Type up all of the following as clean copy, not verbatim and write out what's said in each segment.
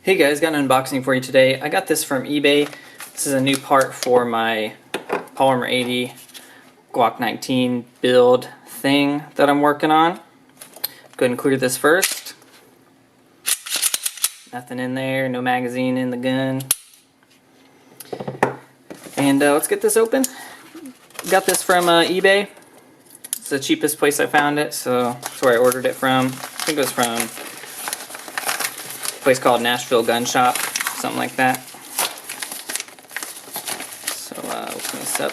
Hey guys, got an unboxing for you today. I got this from eBay. This is a new part for my Polymer80 Glock 19 build thing that I'm working on. Go ahead and clear this first. Nothing in there, no magazine in the gun. And let's get this open. Got this from eBay. It's the cheapest place I found it, so that's where I ordered it from. I think it was from a place called Nashville Gun Shop, something like that. So open this up.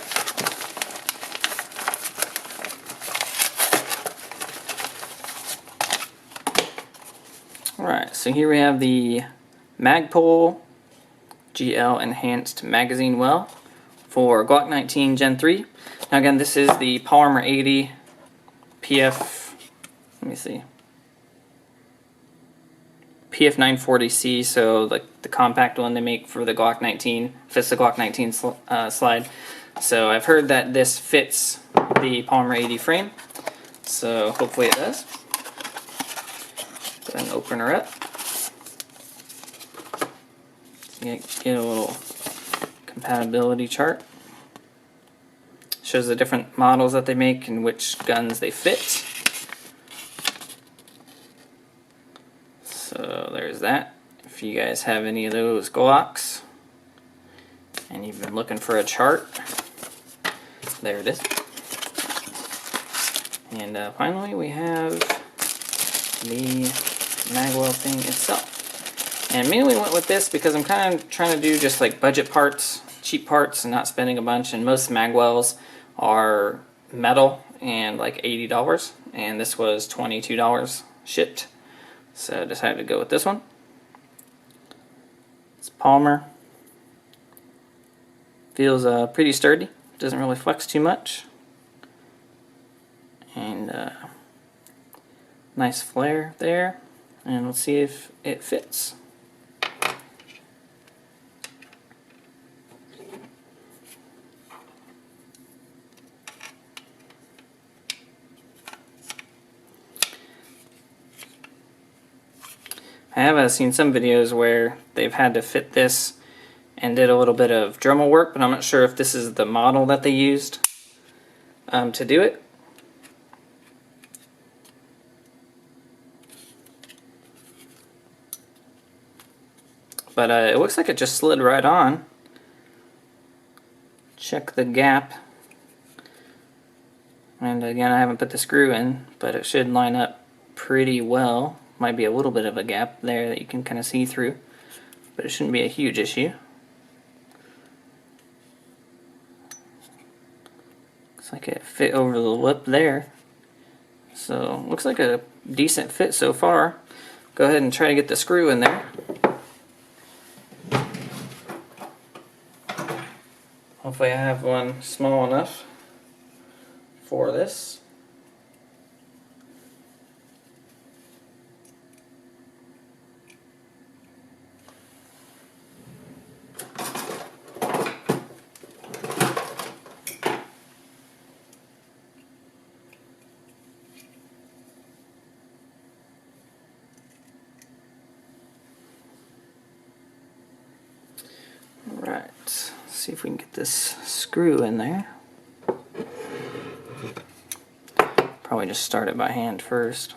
Alright, so here we have the Magpul GL Enhanced Magazine Well for Glock 19 Gen 3. Now again, this is the Polymer80 PF940C, so like the compact one they make for the Glock 19, fits the Glock 19 slide. So I've heard that this fits the Polymer80 frame, so hopefully it does. Go ahead and open her up. Get a little compatibility chart. Shows the different models that they make and which guns they fit. So there's that. If you guys have any of those Glocks and you've been looking for a chart, there it is. And finally we have the magwell thing itself. And mainly went with this because I'm kind of trying to do just like budget parts, cheap parts, and not spending a bunch. And most magwells are metal and like $80, and this was $22 shipped. So I decided to go with this one. It's Polymer. Feels pretty sturdy. Doesn't really flex too much. And nice flare there. And let's see if it fits. I have seen some videos where they've had to fit this and did a little bit of Dremel work, but I'm not sure if this is the model that they used to do it. But it looks like it just slid right on. Check the gap. And again, I haven't put the screw in, but it should line up pretty well. Might be a little bit of a gap there that you can kind of see through, but it shouldn't be a huge issue. Looks like it fit over the lip there. So looks like a decent fit so far. Go ahead and try to get the screw in there. Hopefully I have one small enough for this. Alright, let's see if we can get this screw in there. Probably just start it by hand first.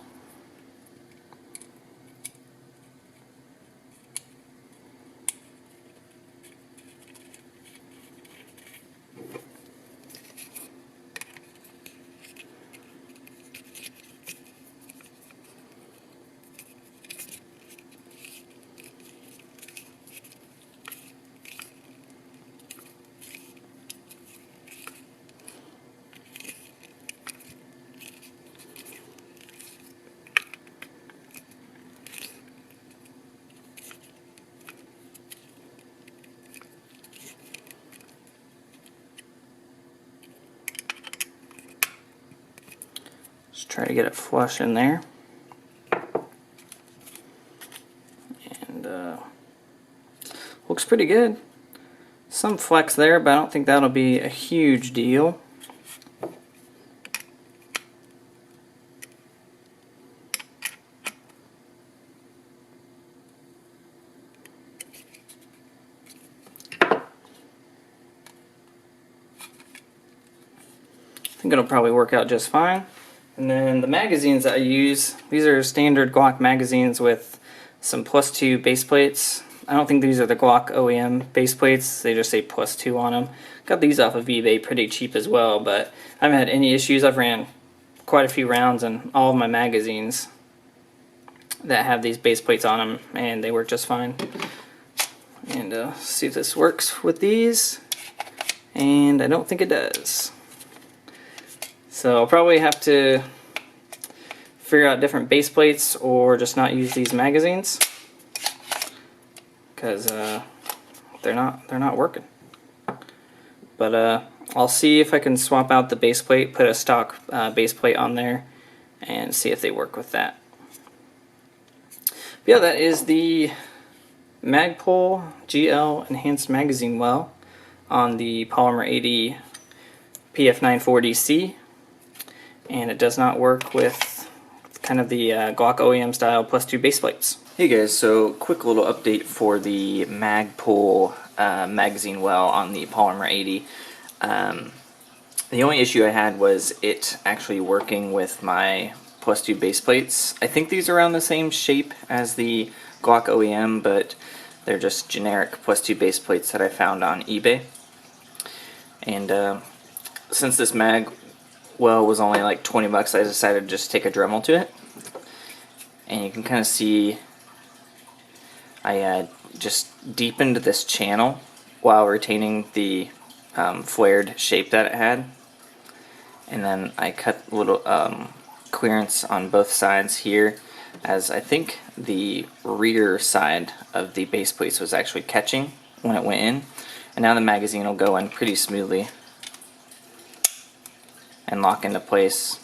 Just try to get it flush in there. And looks pretty good. Some flex there, but I don't think that'll be a huge deal. think it'll probably work out just fine. And then the magazines that I use, these are standard Glock magazines with some +2 base plates. I don't think these are the Glock OEM base plates, they just say +2 on them. Got these off of eBay pretty cheap as well, but I haven't had any issues. I've ran quite a few rounds in all of my magazines that have these base plates on them, and they work just fine. And see if this works with these, and I don't think it does. So I'll probably have to figure out different base plates or just not use these magazines, because they're not working. But I'll see if I can swap out the base plate, put a stock base plate on there, and see if they work with that. But yeah, that is the Magpul GL Enhanced Magazine Well on the Polymer80 PF940C, and it does not work with kind of the Glock OEM style +2 base plates. Hey guys, so quick little update for the Magpul magazine well on the Polymer80. The only issue I had was it actually working with my +2 base plates. I think these are around the same shape as the Glock OEM, but they're just generic +2 base plates that I found on eBay. And since this mag well was only like 20 bucks, I decided to just take a Dremel to it. And you can kind of see I just deepened this channel while retaining the flared shape that it had. And then I cut a little clearance on both sides here, as I think the rear side of the base plates was actually catching when it went in. And now the magazine will go in pretty smoothly and lock into place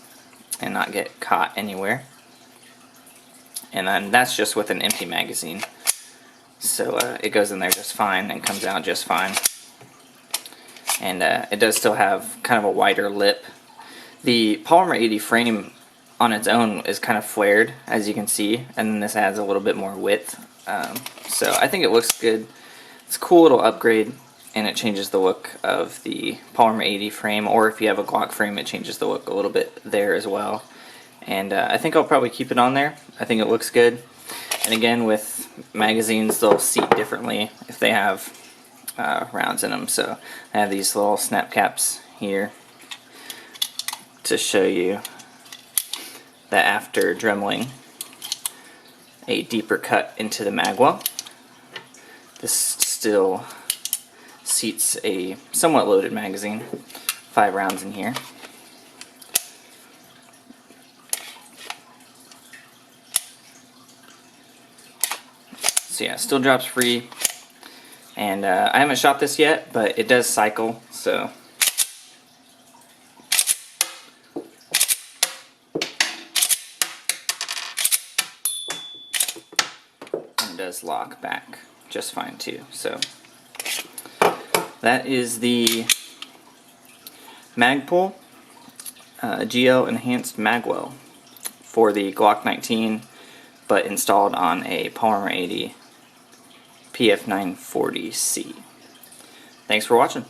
and not get caught anywhere. And then that's just with an empty magazine. So it goes in there just fine and comes out just fine. And it does still have kind of a wider lip. The Polymer80 frame on its own is kind of flared, as you can see, and then this adds a little bit more width. So I think it looks good. It's a cool little upgrade, and it changes the look of the Polymer80 frame, or if you have a Glock frame, it changes the look a little bit there as well. And I think I'll probably keep it on there. I think it looks good. And again, with magazines, they'll seat differently if they have rounds in them. So I have these little snap caps here to show you that after dremeling a deeper cut into the magwell, this still seats a somewhat loaded magazine, 5 rounds in here. So yeah, still drops free, and I haven't shot this yet, but it does cycle, so and it does lock back just fine too. So that is the Magpul GL Enhanced Magwell for the Glock 19, but installed on a Polymer80 PF940C. Thanks for watching.